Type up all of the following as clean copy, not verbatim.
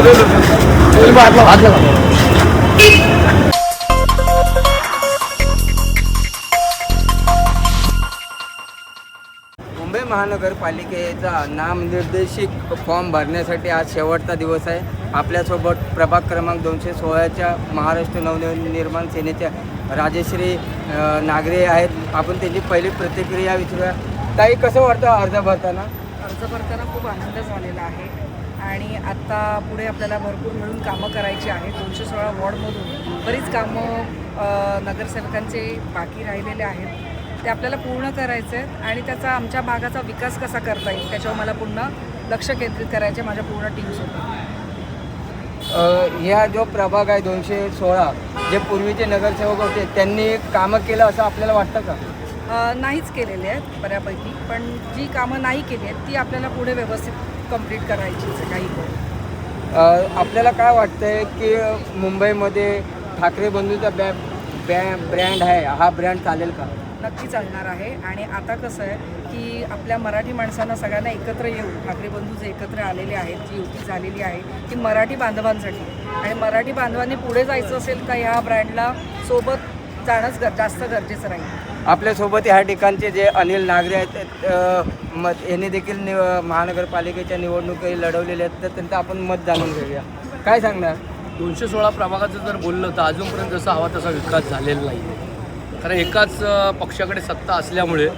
मुंबई महानगरपालिकेचा नामनिर्देशित फॉर्म भरण्यासाठी आज शेवटचा दिवस आहे. आपल्यासोबत प्रभाग क्रमांक 216च्या महाराष्ट्र नवनिर्माण सेनेच्या राजश्री नागरे आहेत. आपण त्यांची पहिली प्रतिक्रिया विचारूया. ताई, कसं वाटतं अर्ज भरताना? अर्ज भरताना खूप आनंद झालेला आहे आणि आत्ता पुढे आपल्याला भरपूर मिळून कामं करायची आहेत. 216 वॉर्डमधून बरीच कामं नगरसेवकांचे बाकी राहिलेले आहेत, ते आपल्याला पूर्ण करायचे आहेत आणि त्याचा आमच्या भागाचा विकास कसा करता येईल त्याच्यावर मला पुन्हा लक्ष केंद्रित करायचे माझ्या पूर्ण टीमसोबत. ह्या जो प्रभाग आहे 216, जे पूर्वीचे नगरसेवक होते त्यांनी कामं केलं असं आपल्याला वाटतं का? नाहीच केलेले आहेत बऱ्यापैकी, पण जी कामं नाही केली आहेत ती आपल्याला पुढे व्यवस्थित कंप्लीट करायचीच आहे काही करून. आपल्याला काय वाटतंय की मुंबईमध्ये ठाकरे बंधूचा ब्रँड आहे, हा ब्रँड चालेल का? नक्की चालणार आहे. आणि आता कसं आहे की आपल्या मराठी माणसांना सगळ्यांना एकत्र येऊन ठाकरे बंधू जे एकत्र आलेले आहेत, जी युती झालेली आहे ती मराठी बांधवांसाठी, आणि मराठी बांधवांनी पुढे जायचं असेल तर ह्या ब्रँडला सोबत जाणंच जास्त गरजेचं राहील. आपल्यासोबत ह्या ठिकाणचे जे अनिल नागरे आहेत यांनी देखील महानगरपालिकेच्या निवडणुकी लढवलेल्या आहेत, तर त्यांचं आपण मत जाणून घेऊया. काय सांगणार? 216 प्रभागाचं जर बोललं तर अजूनपर्यंत जसा हवा तसा विकास झालेला नाही आहे. कारण एकाच पक्षाकडे सत्ता असल्यामुळे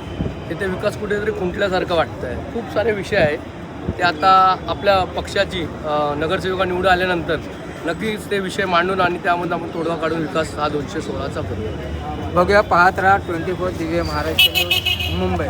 तिथे विकास कुठेतरी खुंटल्यासारखं वाटतं आहे. खूप सारे विषय आहे ते आता आपल्या पक्षाची नगरसेवका निवडून आल्यानंतर नक्कीच ते विषय मांडून आणि त्यामध्ये आपण तोडगा काढून विकास हा 216चा करूया. बघूया, पाहत राहा 24 दिव्य महाराष्ट्र न्यूज, मुंबई.